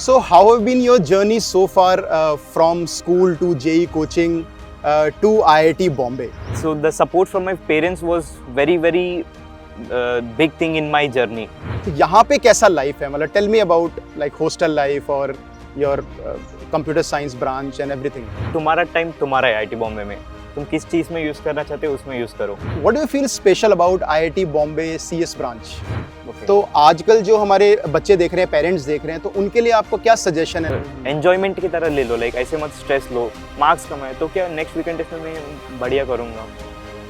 So, how have been your journey so far from school to JEE coaching to IIT Bombay? So the support from my parents was very big thing in my journey. तो यहाँ पे कैसा life है, मतलब tell me about like hostel life और your computer science branch and everything. तुम्हारा time तुम्हारा है IIT बॉम्बे में, तुम किस चीज़ में यूज़ करना चाहते हो उसमें यूज़ करो. What do you feel special about IIT Bombay CS branch? Okay. तो आजकल जो हमारे बच्चे देख रहे हैं, पेरेंट्स देख रहे हैं, तो उनके लिए आपको क्या सजेशन है? एन्जॉयमेंट की तरह ले लो, लाइक ऐसे मत स्ट्रेस लो. मार्क्स कम है तो क्या नेक्स्ट वीकेंड टेस्ट में मैं बढ़िया करूँगा,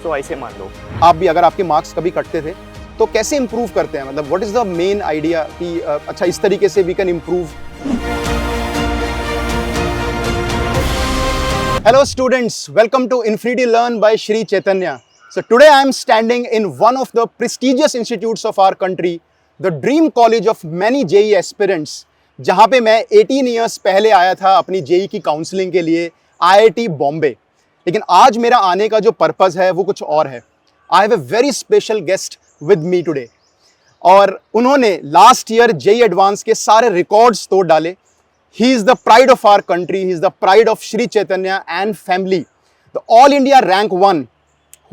तो ऐसे मान लो. आप भी अगर आपके मार्क्स कभी कटते थे तो कैसे इम्प्रूव करते हैं, मतलब what is the main idea कि अच्छा इस तरीके से we can improve. Hello students, welcome to Infinity Learn by Shri Chaitanya. So today I am standing in one of the prestigious institutes of our country, the dream college of many JEE aspirants, जहाँ पे मैं 18 years पहले आया था अपनी JEE की counselling के लिए IIT बॉम्बे. लेकिन आज मेरा आने का जो पर्पस है वो कुछ और है. I have a very special guest with me today. और उन्होंने लास्ट ईयर JEE एडवांस के सारे रिकॉर्ड्स तोड़ डाले. He is the pride of our country. He is the pride of Shri Chaitanya and family. The All India rank 1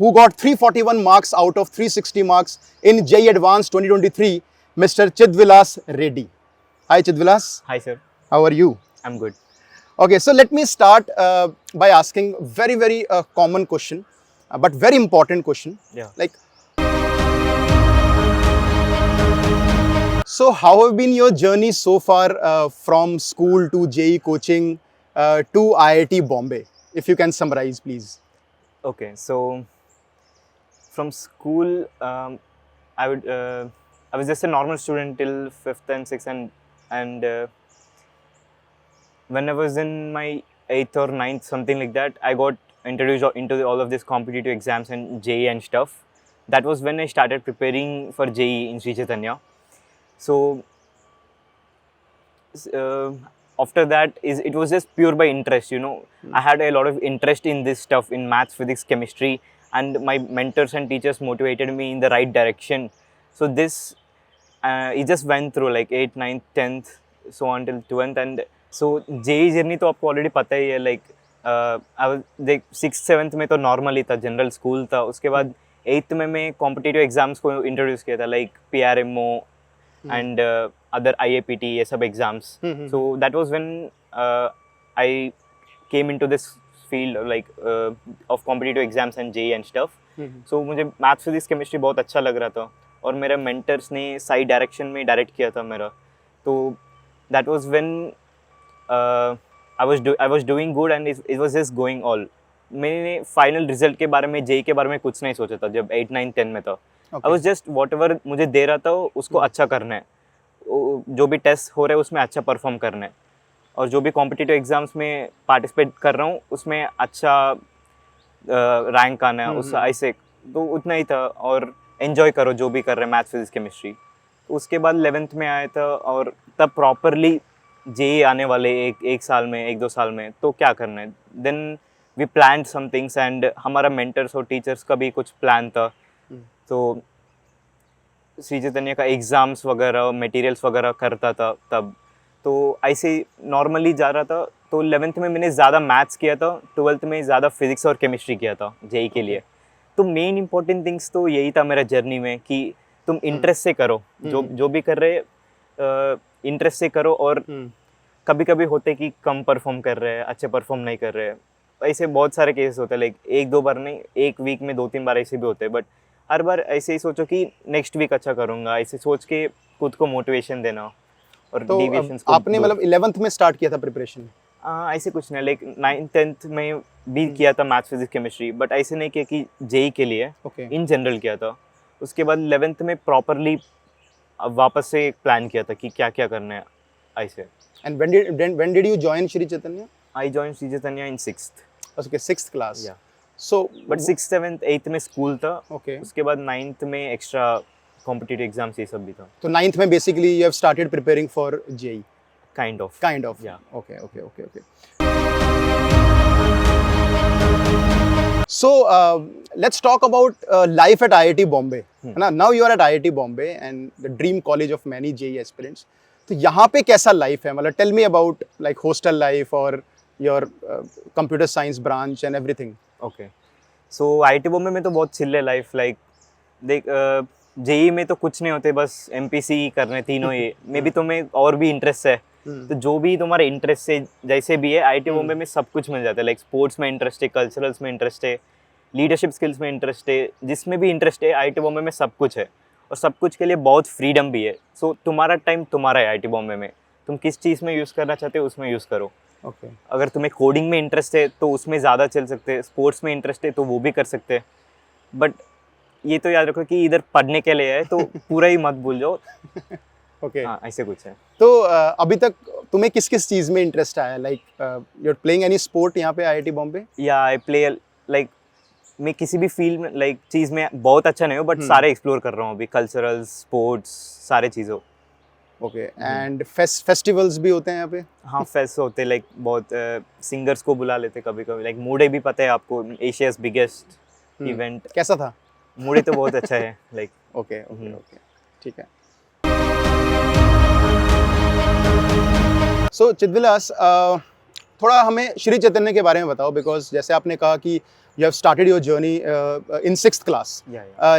who got 341 marks out of 360 marks in JEE Advanced 2023, Mr. Chidvilas Reddy. Hi Chidvilas. Hi sir. How are you? I'm good. Okay, so let me start by asking very common question, but very important question. Yeah. Like, so how have been your journey so far from school to JEE coaching to IIT Bombay? If you can summarize, please. Okay, so from school, I was just a normal student till 5th and 6th, and when I was in my 8th or 9th, something like that, I got introduced into all of these competitive exams and JEE and stuff. That was when I started preparing for JEE in Sri Chaitanya. So after that, it was just pure by interest, you know. I had a lot of interest in this stuff, in maths, physics, chemistry, and my mentors and teachers motivated me in the right direction. So this it just went through like 8th, 9th, 10th, so on till 12th. And so JEE journey तो आपको already पता ही है, like I was like 6th 7th में तो normal ही था, general school था. उसके बाद 8th में मैं competitive exams को introduce किया था, like PRMO and other IAPT, ये सब exams. So that was when I came into this field like of competitive exams and JEE and stuff. So मुझे maths, physics, chemistry बहुत अच्छा लग रहा था और मेरे mentors ने सही direction में direct किया था मेरा. तो that was when I was doing good and it was just going all. मैंने final result के बारे में, JEE के बारे में कुछ नहीं सोचा था जब 8, 9, 10 में था. I was just whatever मुझे दे रहा था उसको अच्छा करना है, जो भी टेस्ट हो रहा है उसमें अच्छा परफॉर्म करना है, और जो भी कॉम्पिटिटिव एग्जाम्स में पार्टिसिपेट कर रहा हूँ उसमें अच्छा रैंक आना है, उस ऐसे तो उतना ही था. और एंजॉय करो जो भी कर रहे हैं, मैथ्स, फिजिक्स, केमिस्ट्री. उसके बाद 11th में आया था और तब प्रॉपरली JEE आने वाले एक साल में, 1-2 साल में, तो क्या करना है. Then we plan some things and हमारा मेंटर्स और टीचर्स का भी कुछ प्लान था. तो श्री चैतन्य का एग्ज़ाम्स वगैरह, मटेरियल्स वगैरह करता था तब, तो ऐसे नॉर्मली जा रहा था. तो 11th में मैंने ज़्यादा मैथ्स किया था, 12th में ज़्यादा फिजिक्स और केमिस्ट्री किया था JEE के लिए. तो मेन इंपॉर्टेंट थिंग्स तो यही था मेरा जर्नी में कि तुम इंटरेस्ट से करो, जो भी कर रहे इंटरेस्ट से करो. और कभी कभी होते कि कम परफॉर्म कर रहे हैं, अच्छे परफॉर्म नहीं कर रहे हैं, ऐसे बहुत सारे केसेस होते हैं. लाइक 1-2 बार नहीं, एक वीक में 2-3 बार ऐसे भी होते हैं. बट हर बार ऐसे ही सोचो कि नेक्स्ट वीक अच्छा करूँगा, ऐसे सोच के खुद को मोटिवेशन देना. और तो आपने मतलब 11th में स्टार्ट किया था प्रिपरेशन? ऐसे कुछ नहीं, लाइक 9th 10th में भी किया था मैथ्स, फिजिक्स, केमिस्ट्री, बट ऐसे नहीं किया कि JEE के लिए, इन जनरल किया था. उसके बाद 11th में प्रॉपरली वापस से एक प्लान किया था कि क्या क्या करना है ऐसे. And when did you join Shri Chaitanya? I joined Sri Chaitanya in 6th. Okay, 6th class. Yeah. So but 6th 7th 8th में स्कूल था. Okay. उसके बाद 9th में एक्स्ट्रा कॉम्पिटिटिव एग्जाम्स ये सब भी था. तो 9th में basically you have started preparing for JEE. Kind of. Yeah. Okay. So let's talk about life at IIT Bombay. Now you are at IIT Bombay and the dream college of many JEE aspirants. तो यहाँ पे कैसा life है, मतलब tell me about like hostel life और your computer science branch and everything. Okay, so IIT Bombay में तो बहुत चिल है लाइफ। लाइक देख, जेई में तो कुछ नहीं होते, बस एमपीसी करने तीनों ये मे भी तुम्हें और भी इंटरेस्ट है तो जो भी तुम्हारे इंटरेस्ट से जैसे भी है आईटी बॉम्बे में सब कुछ मिल जाता है। लाइक स्पोर्ट्स में इंटरेस्ट है, कल्चरल्स में इंटरेस्ट है, लीडरशिप स्किल्स में इंटरेस्ट है, जिसमें भी इंटरेस्ट है आईटी बॉम्बे में सब कुछ है और सब कुछ के लिए बहुत फ्रीडम भी है। सो तुम्हारा टाइम तुम्हारा है आईटी बॉम्बे में, तुम किस चीज़ में यूज़ करना चाहते हो उसमें यूज़ करो। ओके अगर तुम्हें कोडिंग में इंटरेस्ट है तो उसमें ज़्यादा चल सकते हैं, स्पोर्ट्स में इंटरेस्ट है तो वो भी कर सकते हैं। बट ये तो याद रखो कि इधर पढ़ने के लिए है तो पूरा ही मत भूल जाओ। ओके हाँ, ऐसे कुछ है। तो अभी तक तुम्हें किस किस चीज़ में इंटरेस्ट आया, like you are playing any sport यहाँ पे आईआईटी बॉम्बे? या आई प्ले लाइक, मैं किसी भी फील्ड में लाइक चीज़ में बहुत अच्छा नहीं हूँ बट सारे एक्सप्लोर कर रहा हूँ अभी, कल्चरल, स्पोर्ट्स, सारे चीज़ों। ओके एंड फेस्टिवल्स भी होते हैं यहाँ पे? हाँ, फेस्ट होते लाइक बहुत, सिंगर्स को बुला लेते कभी कभी। लाइक मूडे भी पता है आपको, एशियाज बिगेस्ट इवेंट। कैसा था? मूडे तो बहुत अच्छा है लाइक। ओके ओके ओके, ठीक है। सो चिदविलास, थोड़ा हमें श्री चैतन्य के बारे में बताओ, बिकॉज जैसे आपने कहा कि you have started your journey in 6th class,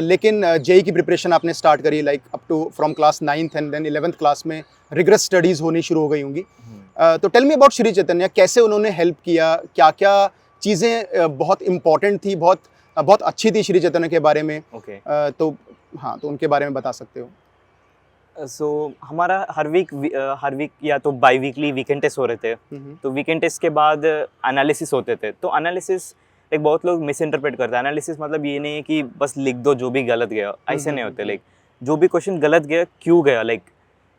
लेकिन जेई की प्रिपरेशन आपने स्टार्ट करी like up to from class 9th and then 11th class में रिग्रेस स्टडीज़ होनी शुरू हो गई होंगी। तो tell me about Shri Chaitanya, कैसे उन्होंने हेल्प किया, क्या क्या चीज़ें बहुत इंपॉर्टेंट थी, बहुत अच्छी थी श्री चैतन्य के बारे में? ओके, तो हाँ, तो उनके बारे में बता सकते हो। सो हमारा हर वीक या तो बाई वीकली वीकेंड टेस्ट हो रहे थे। तो वीकेंड टेस्ट के बाद एनालिसिस होते थे। तो एनालिसिस एक बहुत लोग मिस इंटरप्रेट करते हैं। एनालिसिस मतलब ये नहीं है कि बस लिख दो जो भी गलत गया, ऐसे नहीं होते। लाइक जो भी क्वेश्चन गलत गया क्यों गया, लाइक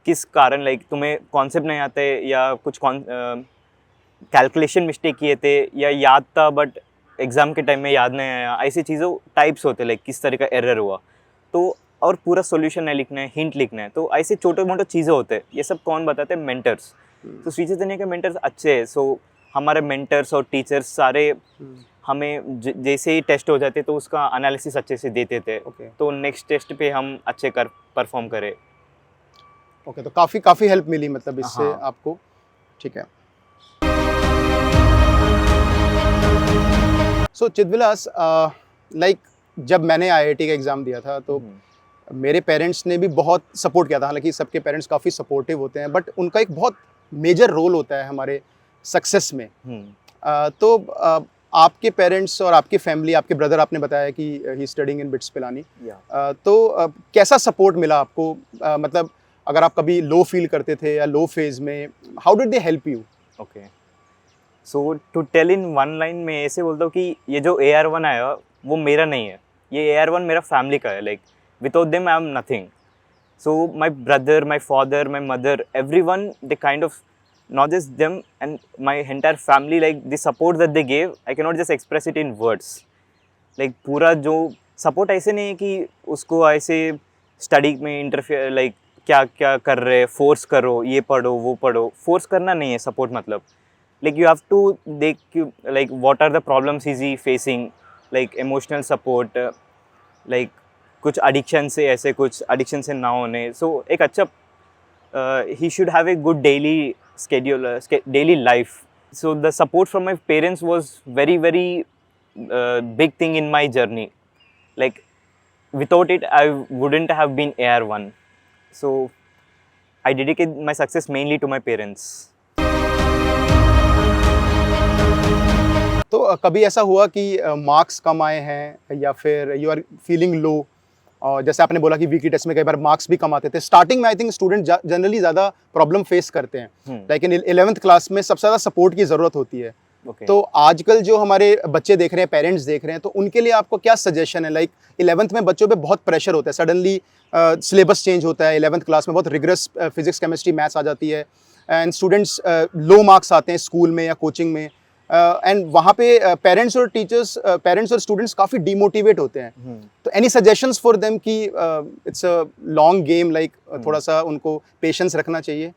किस कारण, लाइक तुम्हें कॉन्सेप्ट नहीं आते या कुछ कैलकुलेशन मिस्टेक किए थे या याद था बट एग्जाम के टाइम में याद नहीं आया, ऐसी चीज़ों टाइप्स होते। लाइक किस तरह का एरर हुआ तो, और पूरा सॉल्यूशन है लिखना है, हिंट लिखना है। तो ऐसे छोटे मोटे चीज़ें होते हैं, ये सब कौन बताते हैं? मेंटर्स। तो श्री चैतन्य के मेंटर्स अच्छे हैं। सो हमारे मेंटर्स और टीचर्स सारे हमें जैसे ही टेस्ट हो जाते तो उसका एनालिसिस अच्छे से देते थे। तो नेक्स्ट टेस्ट पे हम अच्छे कर परफॉर्म करें। ओके, तो काफ़ी हेल्प मिली मतलब इससे हाँ। आपको, ठीक है। सो चिदविलास, लाइक जब मैंने आईआईटी का एग्ज़ाम दिया था तो मेरे पेरेंट्स ने भी बहुत सपोर्ट किया था। हालांकि सबके पेरेंट्स काफ़ी सपोर्टिव होते हैं, बट उनका एक बहुत मेजर रोल होता है हमारे सक्सेस में। तो आपके पेरेंट्स और आपकी फैमिली, आपके ब्रदर, आपने बताया कि ही स्टडिंग इन बिट्स पिलानी, तो कैसा सपोर्ट मिला आपको? मतलब अगर आप कभी लो फील करते थे या लो फेज में, how did they help you? Okay, so to tell in one line में ऐसे बोलता हूँ कि ये जो AR1 आया वो मेरा नहीं है, ये AR1 मेरा फैमिली का है। Like without them I am nothing. So my brother, my father, my mother, everyone, they kind of, not just them and my entire family, like the support that they gave, I cannot just express it in words. Like पूरा जो support ऐसे नहीं है कि उसको ऐसे study में interfere, like क्या क्या कर रहे, force करो, ये पढ़ो वो पढ़ो, force करना नहीं है support मतलब। Like you have to देख like what are the problems is he facing, like emotional support, like कुछ एडिक्शन से, ऐसे कुछ एडिक्शन से ना होने। सो एक अच्छा, he should have a good daily schedule, daily life. So the support from my parents was very very big thing in my journey. Like without it I wouldn't have been AR1. So I dedicate my success mainly to my parents. तो कभी ऐसा हुआ कि marks कम आए हैं या फिर you are feeling low, और जैसे आपने बोला कि वीकली टेस्ट में कई बार मार्क्स भी कम आते थे स्टार्टिंग में? आई थिंक स्टूडेंट जनरली ज़्यादा प्रॉब्लम फेस करते हैं, लेकिन 11th क्लास में सबसे ज़्यादा सपोर्ट की ज़रूरत होती है। तो आजकल जो हमारे बच्चे देख रहे हैं, पेरेंट्स देख रहे हैं, तो उनके लिए आपको क्या सजेशन है? लाइक 11th में बच्चों पे बहुत प्रेशर होता है, सडनली सिलेबस चेंज होता है, 11th क्लास में बहुत रिगरस फिजिक्स केमिस्ट्री मैथ्स आ जाती है एंड स्टूडेंट्स लो मार्क्स आते हैं स्कूल में या कोचिंग में, एंड वहाँ पे पेरेंट्स और टीचर्स, पेरेंट्स और स्टूडेंट्स काफ़ी डिमोटिवेट होते हैं। तो एनी सजेशंस फॉर देम कि it's a long game, like थोड़ा सा उनको पेशेंस रखना चाहिए?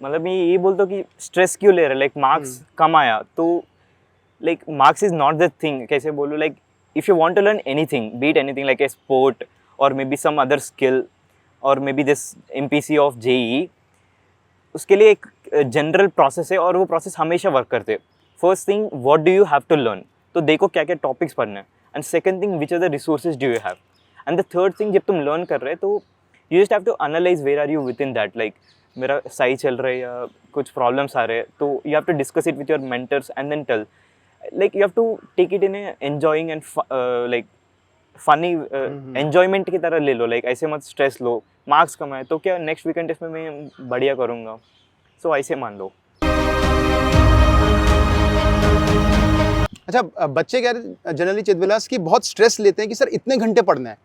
मतलब मैं ये बोलता हूँ कि स्ट्रेस क्यों ले रहे, लाइक मार्क्स कम आया तो like marks is not the thing. कैसे बोलूँ, like if you want to learn anything, be it anything like a sport और maybe some other skill और maybe this MPC of JEE, उसके लिए एक जनरल प्रोसेस है और वो प्रोसेस हमेशा वर्क करते हैं. First thing, what do you have to learn, तो देखो क्या क्या टॉपिक्स पढ़ना है. And second thing, which are the resources do you have. And the third thing, जब तुम लर्न कर रहे हो तो you just have to analyse where are you within that. Like मेरा सही चल रहा है या कुछ प्रॉब्लम्स आ रहे हैं, तो you have to discuss it with your mentors and then tell. Like you have to take it in a enjoying and like funny enjoyment की तरह ले लो. लाइक ऐसे मत स्ट्रेस लो. मार्क्स कम है तो क्या नेक्स्ट वीकेंड टेस्ट में मैं बढ़िया करूँगा, सो ऐसे मान लो. अच्छा, बच्चे क्या जनरली चिदविलास की बहुत स्ट्रेस लेते हैं कि सर इतने घंटे पढ़ना है.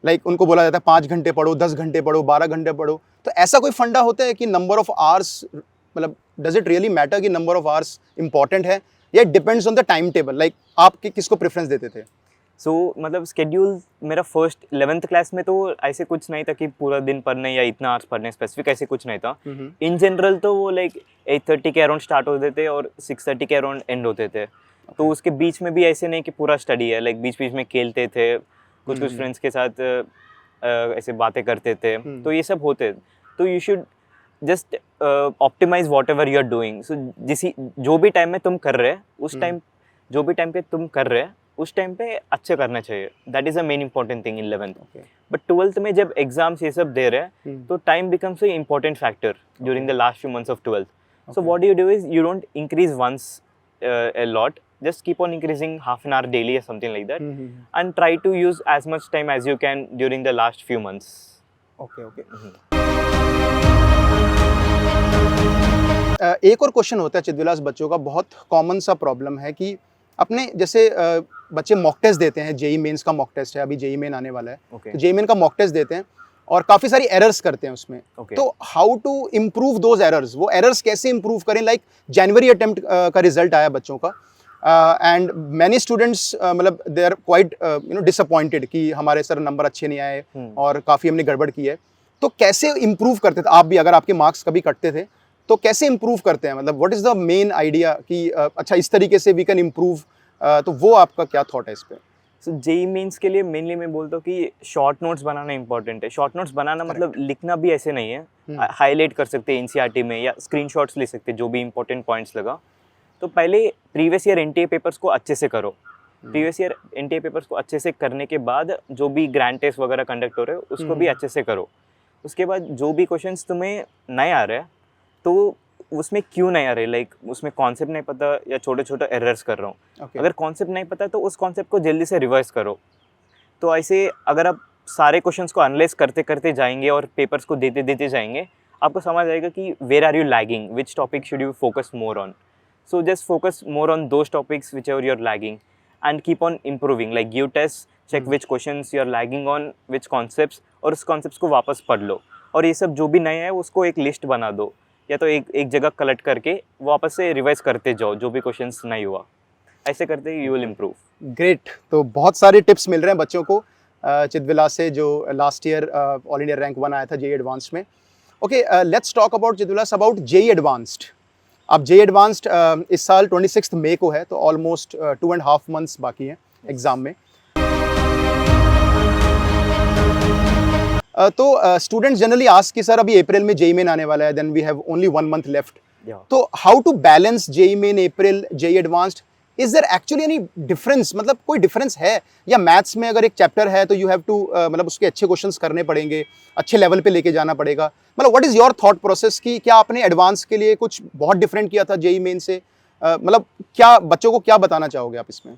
लाइक उनको बोला जाता है 5 घंटे पढ़ो, 10 घंटे पढ़ो, 12 घंटे पढ़ो. तो ऐसा कोई फंडा होता है कि नंबर ऑफ आवर्स, मतलब डज इट रियली मैटर कि नंबर ऑफ आवर्स इंपॉर्टेंट है, या it depends on the time table? Like आप किसको प्रेफरेंस देते थे? सो मतलब स्केड्यूल मेरा फर्स्ट 11th क्लास में तो ऐसे कुछ नहीं था कि पूरा दिन पढ़ने या इतना आवर्स पढ़ने, स्पेसिफिक ऐसे कुछ नहीं था. इन जनरल तो वो लाइक 8:30 के अराउंड स्टार्ट होते थे और 6:30 के अराउंड एंड होते थे. तो उसके बीच में भी ऐसे नहीं कि पूरा स्टडी है. लाइक बीच बीच में खेलते थे, कुछ फ्रेंड्स के साथ ऐसे बातें करते थे. तो ये सब होते. तो you should just optimize whatever you are doing. So जो भी टाइम में तुम कर रहे हैं उस टाइम, जो भी टाइम पे तुम कर रहे हैं उस टाइम पे अच्छे करना चाहिए. That is a main important thing in 11th. But 12th में जब एग्जाम्स ये सब दे रहे हैं तो time becomes a important factor during the last few months of 12th. So what do you do is you don't increase once a lot, just keep on increasing half an hour daily or something like that, and try to use as much time as you can during the last few months. Okay. एक और question होता है चिदविलास बच्चों का, बहुत common सा problem है कि अपने जैसे बच्चे मॉक टेस्ट देते हैं. जेई मेंस का मॉक टेस्ट है, अभी जेई मेन आने वाला है. तो जेई मेन का मॉक टेस्ट देते हैं और काफ़ी सारी एरर्स करते हैं उसमें. तो how to improve those errors, वो एरर्स कैसे इम्प्रूव करें? लाइक जनवरी अटेम्प्ट का रिजल्ट आया बच्चों का, एंड मैनी स्टूडेंट्स मतलब दे आर क्वाइट डिसअपॉइंटेड कि हमारे सर नंबर अच्छे नहीं आए और काफ़ी हमने गड़बड़ की है. तो कैसे इम्प्रूव करते थे आप भी, अगर आपके मार्क्स कभी कटते थे तो कैसे इम्प्रूव करते हैं? मतलब what is the main idea कि अच्छा इस तरीके से वी कैन इम्प्रूव, तो वो आपका क्या थॉट है इस पर? सो जेई मीन्स के लिए मेनली मैं बोलता हूँ कि शॉर्ट नोट्स बनाना इंपॉर्टेंट है. शॉर्ट नोट्स बनाना मतलब लिखना भी ऐसे नहीं है, हाईलाइट कर सकते हैं एनसीईआरटी में या स्क्रीनशॉट्स ले सकते हैं जो भी इंपॉर्टेंट पॉइंट्स लगा. तो पहले प्रीवियस ईयर एनटीए पेपर्स को अच्छे से करो. प्रीवियस ईयर एनटीए पेपर्स को अच्छे से करने के बाद जो भी ग्रैंड टेस्ट वगैरह कंडक्ट हो रहे हो उसको भी अच्छे से करो. उसके बाद जो भी क्वेश्चंस तुम्हें नए आ रहे हैं तो उसमें क्यों नहीं आ रहे, लाइक उसमें कॉन्सेप्ट नहीं पता या छोटे छोटे एरर्स कर रहा हूँ. अगर कॉन्सेप्ट नहीं पता तो उस कॉन्सेप्ट को जल्दी से रिवाइज करो. तो ऐसे अगर आप सारे क्वेश्चंस को एनालाइज करते करते जाएंगे और पेपर्स को देते देते जाएंगे, आपको समझ आएगा कि where are you lagging, which topic should you focus more on. So just focus more on those topics whichever you are lagging and keep on improving. Like give test, check which questions you are lagging on which concepts, और उस concepts को वापस पढ़ लो. और ये सब जो भी नए है उसको एक लिस्ट बना दो या तो एक जगह कलेक्ट करके वापस से रिवाइज करते जाओ जो भी क्वेश्चंस नहीं हुआ. ऐसे करते यू विल इम्प्रूव. ग्रेट. तो बहुत सारे टिप्स मिल रहे हैं बच्चों को चिदविलास से, जो last year all India rank 1 आया था जेई एडवांस्ड में. Okay, let's talk about Chidvilas about JEE advanced. अब जेई एडवांस्ड इस साल 26 मई को है, तो ऑलमोस्ट 2.5 मंथ्स बाकी हैं एग्ज़ाम में. तो स्टूडेंट्स जनरली आस्क कि सर अभी अप्रैल में जेई मेन आने वाला है, then we have only 1 month left. तो how to balance JEE main, April, JEE advanced? Is there actually any difference? मतलब कोई डिफरेंस है? या मैथ्स में अगर एक चैप्टर है तो यू हैव टू मतलब उसके अच्छे क्वेश्चंस करने पड़ेंगे, अच्छे लेवल पे लेके जाना पड़ेगा? मतलब what is your thought process कि क्या आपने एडवांस के लिए कुछ बहुत डिफरेंट किया था जेई मेन से? मतलब क्या बच्चों को क्या बताना चाहोगे आप इसमें?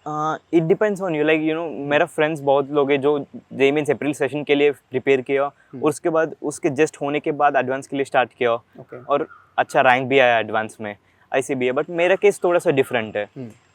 It depends on you. Like you know, मेरा फ्रेंड्स बहुत लोग हैं जो जेई मीन्स अप्रैल सेशन के लिए प्रिपेयर किया और उसके बाद उसके जस्ट होने के बाद एडवांस के लिए स्टार्ट किया और अच्छा रैंक भी आया एडवांस में. ऐसे भी है, बट मेरा केस थोड़ा सा डिफरेंट है.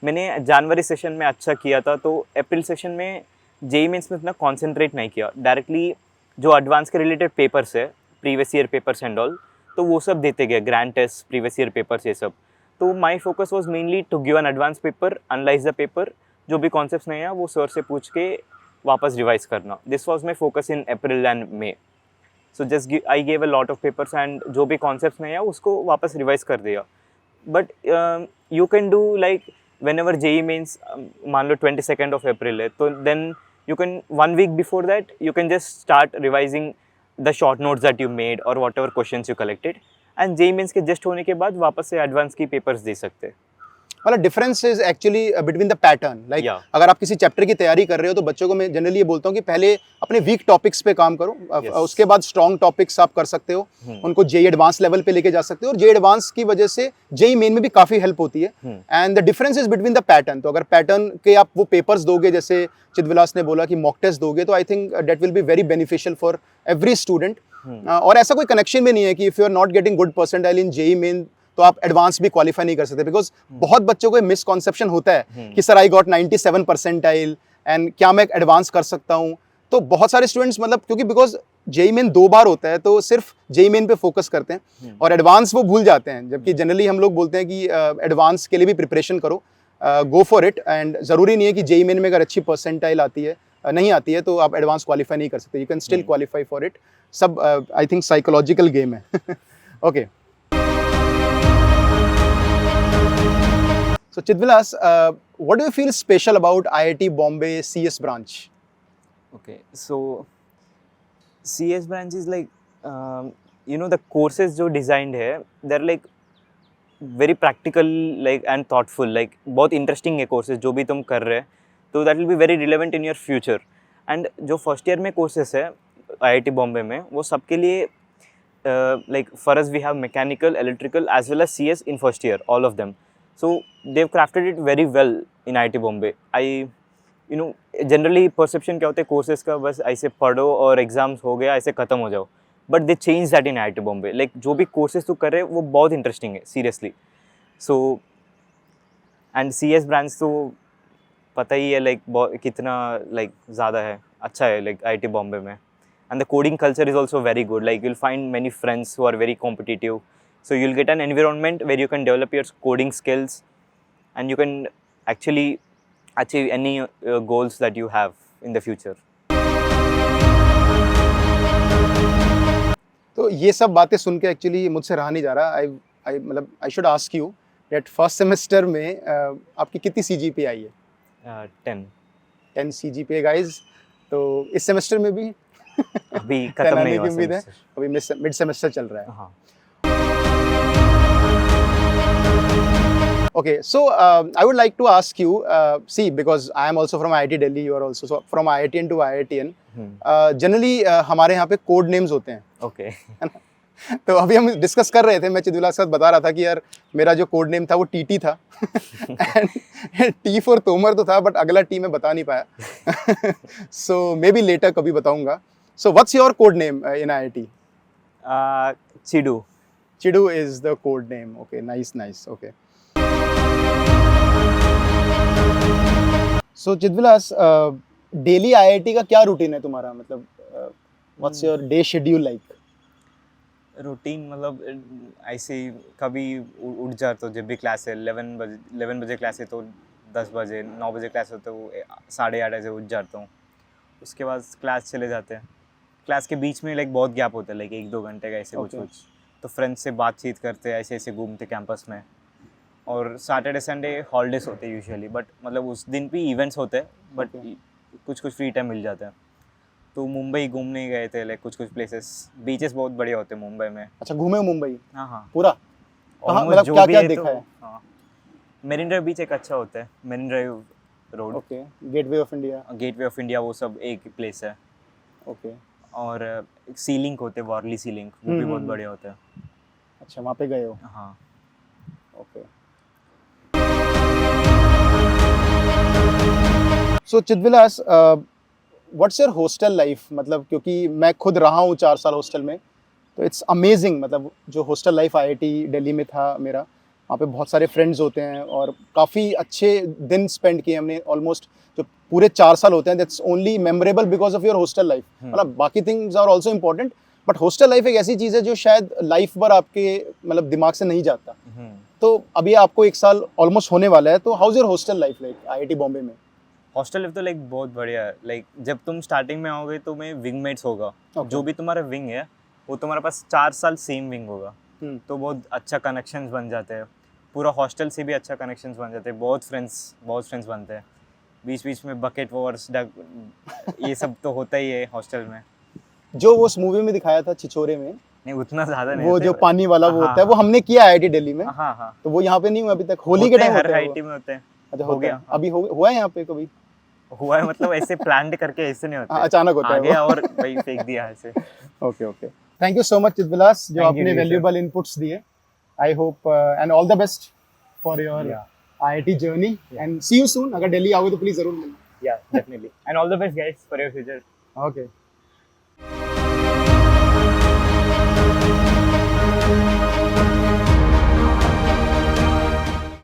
मैंने जनवरी सेशन में अच्छा किया था, तो अप्रैल सेशन में जेई मीन्स में इतना कॉन्सेंट्रेट नहीं किया. डायरेक्टली जो एडवांस के रिलेटेड पेपर्स है, previous year papers and all, तो वो सब देते गए, grand test, previous year papers, ये सब. तो my focus was mainly to give an advance paper, analyse the paper, जो भी कॉन्सेप्ट्स नहीं है वो सर से पूछ के वापस रिवाइज करना. This was my focus in April and may. So just I gave a lot of papers and जो भी कॉन्सेप्ट्स नहीं है उसको वापस रिवाइज कर दिया. But you can do like whenever JEE means मान लो 22 ऑफ अप्रैल है, तो then you can 1 week before that you can just start revising the short notes that you made और whatever questions you collected, and JEE mains के just होने के बाद वापस से एडवांस की पेपर्स दे सकते हैं। मतलब difference is actually between the pattern, like Yeah. अगर आप किसी चैप्टर की तैयारी कर रहे हो तो बच्चों को मैं जनरली ये बोलता हूँ कि पहले अपने वीक टॉपिक्स पे काम करो, Yes. उसके बाद स्ट्रॉन्ग टॉपिक्स आप कर सकते हो, उनको जेई एडवांस लेवल पे लेके जा सकते हो, और जेई एडवांस की वजह से जेई मेन में भी काफ़ी हेल्प होती है। And the difference is between the pattern, तो अगर पैटर्न के आप वो पेपर्स दोगे, जैसे चिदविलास ने बोला कि मॉक टेस्ट दोगे, तो I think that will be very beneficial for every student. और ऐसा कोई कनेक्शन भी नहीं है कि if you are not getting good percentile in JEE Main तो आप एडवांस भी क्वालिफाई नहीं कर सकते, बिकॉज बहुत बच्चों को मिसकॉन्सेप्शन होता है कि sir I got 97 percentile and क्या मैं एडवांस कर सकता हूँ। तो बहुत सारे स्टूडेंट्स मतलब क्योंकि बिकॉज जेई मेन 2 बार होता है तो सिर्फ जेई मेन पे फोकस करते हैं और एडवांस वो भूल जाते हैं, जबकि जनरली हम लोग बोलते हैं कि एडवांस के लिए भी प्रिपरेशन करो, गो फॉर इट। एंड ज़रूरी नहीं है कि जेई मेन में अगर अच्छी परसेंटाइल आती है नहीं आती है तो आप एडवांस क्वालिफाई नहीं कर सकते, you can still qualify for it. सब आई थिंक साइकोलॉजिकल गेम है। Okay, so Chidvilas, what do you feel special about IIT Bombay CS branch? Okay, so CS branch is like, the courses जो designed है, they're like very practical, like and thoughtful, like बहुत interesting है courses जो भी तुम कर रहे हैं, तो that will be very relevant in your future. And जो first year में courses है IIT Bombay में, वो सबके लिए like for us we have mechanical, electrical as well as CS in first year, all of them. So they've crafted it very well in IIT Bombay. Generally perception क्या होता है courses का, बस ऐसे पढ़ो और एग्जाम्स हो गया, ऐसे ख़त्म हो जाओ, but they change that in IIT Bombay. Like जो भी कोर्सेज तू कर रहे हैं वो बहुत इंटरेस्टिंग है seriously. So and CS branch तो पता ही है लाइक कितना लाइक ज़्यादा है, अच्छा है लाइक IIT Bombay में। And the coding culture is also very good. Like you'll find many friends who are very competitive. So you'll get an environment where you can develop your coding skills and you can actually achieve any goals that you have in the future. तो ये सब बातें सुन के actually मुझसे रहा नहीं जा रहा। आई मतलब I should ask you that first semester में आपकी कितनी CGPA आई है? 10 CGPA गाइस। तो इस सेमेस्टर में भी अभी खत्म नहीं हुआ उम्मीद है, semester. अभी मिड सेमेस्टर चल रहा है। हाँ. Okay, so I would like to ask you, see, because I am also from IIT Delhi, you are also, so from IITN to IITN, generally हमारे यहाँ पे कोड नेम्स होते हैं, Okay. है ना? तो अभी हम डिस्कस कर रहे थे, मैं चिदविलास के साथ बता रहा था कि यार मेरा जो कोड नेम था वो TT था एंड T फॉर तोमर तो था, बट अगला T मैं बता नहीं पाया। सो मे बी लेटर कभी बताऊंगा। So what's your code name in IIT? Chidu. Chidu is the code name. Okay, nice. Okay. So Chidvilas, daily IIT का क्या रूटीन है तुम्हारा? मतलब what's your day schedule like? Routine मतलब ऐसे ही कभी उठ जाता हूँ, जब भी क्लास है 11 बजे क्लास है तो 10 बजे, 9 बजे क्लास हो तो 8:30 बजे उठ जाता हूँ। उसके बाद क्लास चले जाते हैं। क्लास के बीच में लाइक बहुत गैप होता है, लाइक 1-2 घंटे का ऐसे कुछ तो फ्रेंड्स से बातचीत करते हैं, ऐसे घूमते कैंपस में। और सैटरडे संडे हॉलीडेज होते हैं यूजुअली, बट मतलब उस दिन भी इवेंट्स होते हैं, बट कुछ फ्री टाइम मिल जाता है। तो मुंबई घूमने गए थे, लाइक कुछ प्लेसेस, बीचेस बहुत बढ़िया होते हैं मुंबई में। अच्छा, घूमे हो मुंबई? हाँ पूरा? कहाँ मतलब क्या देखा है? हाँ, मेरिन ड्राइव बीच एक अच्छा होता है, marine drive road. Okay, gateway of India वो सब एक प्लेस है। ओके। और सी लिंक होते हैं, वारली सी लिंक, वो भी बहुत बढ़िया होता है। अच्छा, वहाँ पे गए हो? हाँ। Okay. So Chidvilas, what's your hostel life? मतलब क्योंकि मैं खुद रहा हूँ 4 साल हॉस्टल में, तो इट्स अमेजिंग। मतलब जो हॉस्टल लाइफ IIT दिल्ली में था मेरा, वहाँ पे बहुत सारे फ्रेंड्स होते हैं और काफ़ी अच्छे दिन स्पेंड किए हमने। ऑलमोस्ट जो पूरे 4 साल होते हैं, that's only memorable because of your hostel life. मतलब बाकी things are also important, but hostel life एक ऐसी चीज़ है जो शायद लाइफ भर आपके मतलब दिमाग से नहीं जाता। तो अभी आपको 1 साल ऑलमोस्ट होने वाला है, तो how is your hostel life like IIT Bombay में? हॉस्टल लाइफ तो लाइक बहुत बढ़िया है। लाइक जब तुम स्टार्टिंग में आओगे तो मैं विंगमेट्स होगा। जो भी तुम्हारा विंग है वो तुम्हारे पास 4 साल सेम विंग होगा। तो बहुत अच्छा कनेक्शंस बन जाते हैं, पूरा हॉस्टल से भी अच्छा कनेक्शंस बन जाते हैं, बहुत फ्रेंड्स बनते हैं। बीच में बकेट वॉर्स ये सब तो होता ही है हॉस्टल में। जो वो उस मूवी में दिखाया था छिछोरे में, नहीं उतना ज्यादा नहीं वो होते, जो पानी वाला वो हाँ, होता है, वो हमने किया है IIT दिल्ली में, हाँ हाँ तो वो यहाँ पे नहीं हुआ अभी तक। होली के होते हैं, टाइम हर होता है आईटी वो। में होते हैं। अच्छा हो होता गया, है, हाँ। अभी हुआ है यहाँ पे कभी? हुआ है मतलब ऐसे प्लान करके ऐसे नहीं होते, हाँ, अचानक होता आ है गया वो। और भाई फेंक दिया ऐसे। Okay okay, thank you so much Chitvilas, जो Thank you, आपने जी, sir. वैल्यूएबल इनपुट्स दिए। I hope and all the best for your Yeah. IIT journey, Yeah. And see you soon. अगर दिल्ली आओगे तो प्लीज जरूर मिलना। Yeah, definitely. And all the best, guys, for your future. Okay.